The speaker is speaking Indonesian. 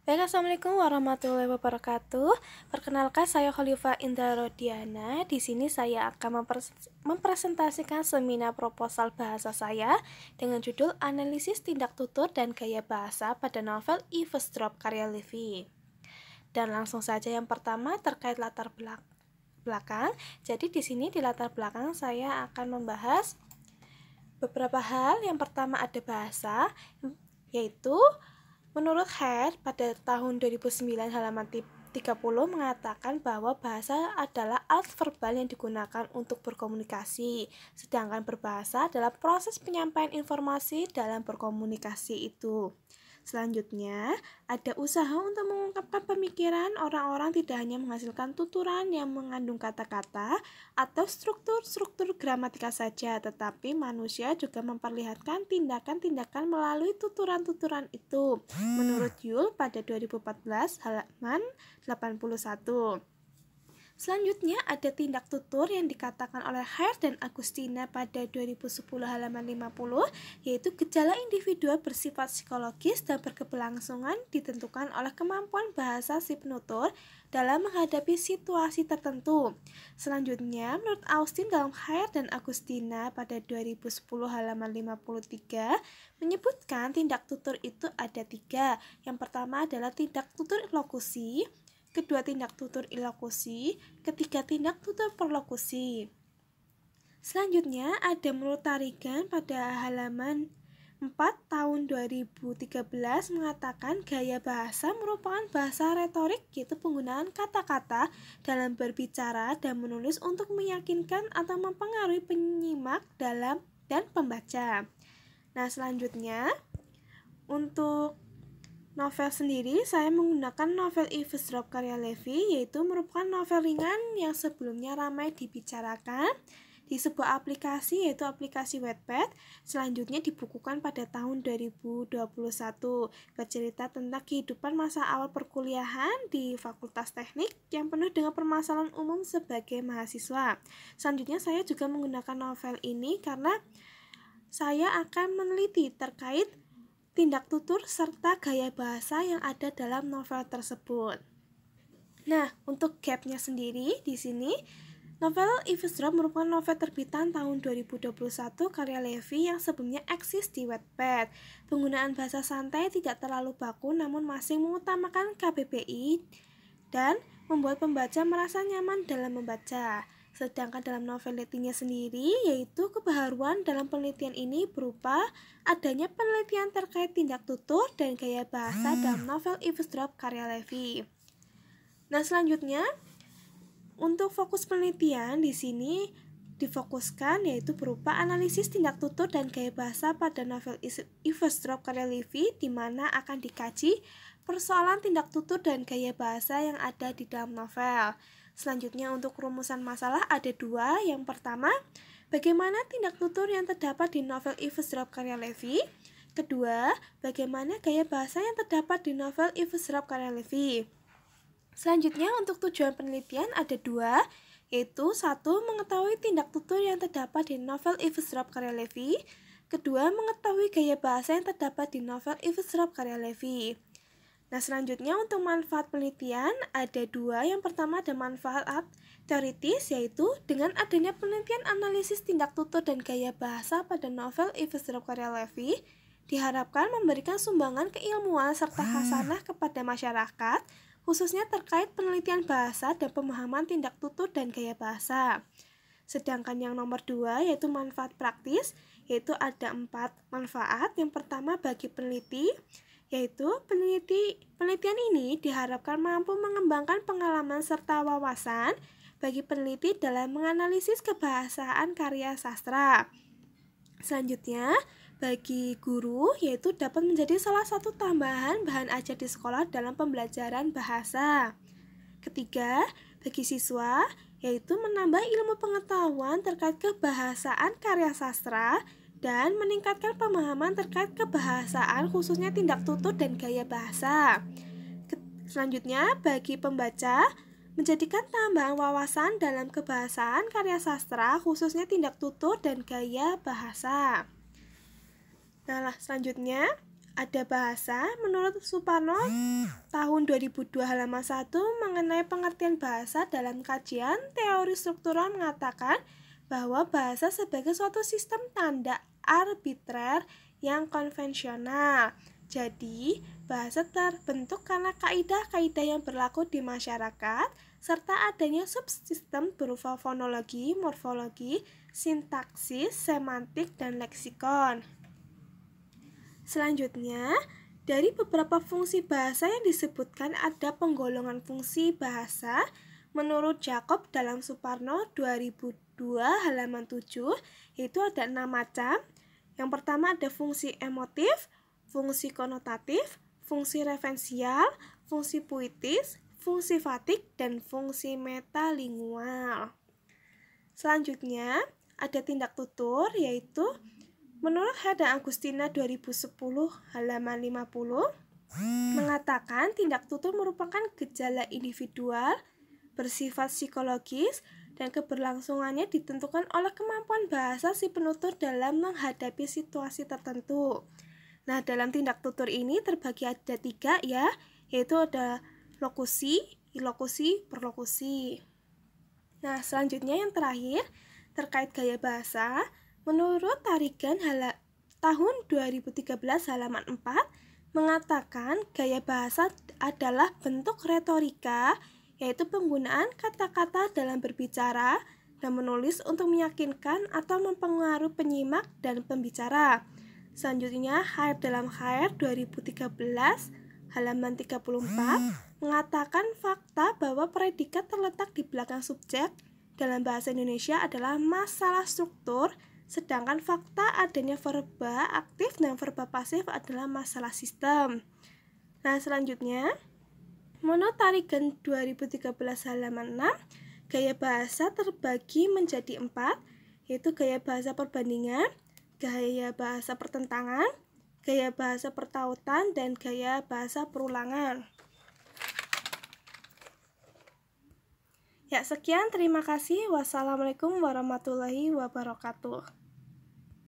Baik, Assalamualaikum warahmatullahi wabarakatuh. Perkenalkan, saya Khalifah Indra Rodiana. Di sini saya akan mempresentasikan seminar proposal bahasa saya dengan judul Analisis Tindak Tutur dan Gaya Bahasa pada novel Eavesdrop karya Levi. Dan langsung saja yang pertama terkait latar belakang. Jadi di sini di latar belakang saya akan membahas beberapa hal. Yang pertama ada bahasa, yaitu menurut Hare, pada tahun 2009 halaman 30 mengatakan bahwa bahasa adalah alat verbal yang digunakan untuk berkomunikasi, sedangkan berbahasa adalah proses penyampaian informasi dalam berkomunikasi itu. Selanjutnya, ada usaha untuk mengungkapkan pemikiran orang-orang tidak hanya menghasilkan tuturan yang mengandung kata-kata atau struktur-struktur gramatika saja, tetapi manusia juga memperlihatkan tindakan-tindakan melalui tuturan-tuturan itu. Menurut Yule pada 2014 halaman 81. Selanjutnya ada tindak tutur yang dikatakan oleh Hare dan Agustina pada 2010 halaman 50, yaitu gejala individual bersifat psikologis dan berkeberlangsungan ditentukan oleh kemampuan bahasa si penutur dalam menghadapi situasi tertentu. Selanjutnya, menurut Austin dalam Hare dan Agustina pada 2010 halaman 53 menyebutkan tindak tutur itu ada 3. Yang pertama adalah tindak tutur lokusi, kedua tindak tutur ilokusi, ketiga tindak tutur perlokusi. Selanjutnya ada menurut Tarigan pada halaman 4 tahun 2013 mengatakan gaya bahasa merupakan bahasa retorik, yaitu penggunaan kata-kata dalam berbicara dan menulis untuk meyakinkan atau mempengaruhi penyimak dan pembaca. Nah, selanjutnya untuk novel sendiri, saya menggunakan novel Eavesdrop karya Levi, yaitu merupakan novel ringan yang sebelumnya ramai dibicarakan di sebuah aplikasi, yaitu aplikasi Wattpad. Selanjutnya dibukukan pada tahun 2021, bercerita tentang kehidupan masa awal perkuliahan di Fakultas Teknik yang penuh dengan permasalahan umum sebagai mahasiswa. Selanjutnya saya juga menggunakan novel ini karena saya akan meneliti terkait tindak tutur serta gaya bahasa yang ada dalam novel tersebut. Nah, untuk gapnya sendiri di sini, novel Eavesdrop merupakan novel terbitan tahun 2021 karya Levi yang sebelumnya eksis di Wattpad. Penggunaan bahasa santai tidak terlalu baku namun masih mengutamakan KBBI dan membuat pembaca merasa nyaman dalam membaca. Sedangkan dalam novel Letinya sendiri, yaitu kebaharuan dalam penelitian ini berupa adanya penelitian terkait tindak tutur dan gaya bahasa dalam novel Eavesdrop karya Levi. Nah, selanjutnya untuk fokus penelitian di sini difokuskan yaitu berupa analisis tindak tutur dan gaya bahasa pada novel Eavesdrop karya Levi, di mana akan dikaji persoalan tindak tutur dan gaya bahasa yang ada di dalam novel. Selanjutnya untuk rumusan masalah ada 2. Yang pertama, bagaimana tindak tutur yang terdapat di novel Eavesdrop karya Levi. Kedua, bagaimana gaya bahasa yang terdapat di novel Eavesdrop karya Levi. Selanjutnya untuk tujuan penelitian ada 2, yaitu 1. Mengetahui tindak tutur yang terdapat di novel Eavesdrop karya Levi. Kedua, mengetahui gaya bahasa yang terdapat di novel Eavesdrop karya Levi. Nah, selanjutnya untuk manfaat penelitian ada 2. Yang pertama ada manfaat teoritis, yaitu dengan adanya penelitian analisis tindak tutur dan gaya bahasa pada novel Eavesdrop karya Levi diharapkan memberikan sumbangan keilmuan serta khasanah kepada masyarakat, khususnya terkait penelitian bahasa dan pemahaman tindak tutur dan gaya bahasa. Sedangkan yang nomor 2 yaitu manfaat praktis, yaitu ada 4 manfaat. Yang pertama bagi peneliti, yaitu penelitian ini diharapkan mampu mengembangkan pengalaman serta wawasan bagi peneliti dalam menganalisis kebahasaan karya sastra. Selanjutnya, bagi guru, yaitu dapat menjadi salah satu tambahan bahan ajar di sekolah dalam pembelajaran bahasa. Ketiga, bagi siswa, yaitu menambah ilmu pengetahuan terkait kebahasaan karya sastra dan meningkatkan pemahaman terkait kebahasaan khususnya tindak tutur dan gaya bahasa. Selanjutnya, bagi pembaca, menjadikan tambahan wawasan dalam kebahasaan karya sastra khususnya tindak tutur dan gaya bahasa. Nah, selanjutnya Ada bahasa menurut Suparno tahun 2002 halaman 1 mengenai pengertian bahasa dalam kajian teori struktural mengatakan bahwa bahasa sebagai suatu sistem tanda arbitrer yang konvensional. Jadi, bahasa terbentuk karena kaidah-kaidah yang berlaku di masyarakat serta adanya subsistem berupa fonologi, morfologi, sintaksis, semantik, dan leksikon. Selanjutnya, dari beberapa fungsi bahasa yang disebutkan ada penggolongan fungsi bahasa menurut Jacob dalam Suparno 2002 halaman 7, yaitu ada 6 macam. Yang pertama ada fungsi emotif, fungsi konotatif, fungsi referensial, fungsi puitis, fungsi fatik, dan fungsi metalingual. Selanjutnya, ada tindak tutur, yaitu menurut Heda Agustina 2010 halaman 50 mengatakan tindak tutur merupakan gejala individual bersifat psikologis dan keberlangsungannya ditentukan oleh kemampuan bahasa si penutur dalam menghadapi situasi tertentu. Nah, dalam tindak tutur ini terbagi ada 3 ya, yaitu ada lokusi, ilokusi, perlokusi. Nah, selanjutnya yang terakhir terkait gaya bahasa. Menurut Tarigan tahun 2013 halaman 4 mengatakan gaya bahasa adalah bentuk retorika, yaitu penggunaan kata-kata dalam berbicara dan menulis untuk meyakinkan atau mempengaruhi penyimak dan pembicara. Selanjutnya, HR dalam HR 2013 halaman 34 mengatakan fakta bahwa predikat terletak di belakang subjek dalam bahasa Indonesia adalah masalah struktur, sedangkan fakta adanya verba aktif dan verba pasif adalah masalah sistem. Nah, selanjutnya, menurut Tarigan 2013 halaman 6, gaya bahasa terbagi menjadi 4, yaitu gaya bahasa perbandingan, gaya bahasa pertentangan, gaya bahasa pertautan, dan gaya bahasa perulangan. Ya, sekian, terima kasih. Wassalamualaikum warahmatullahi wabarakatuh.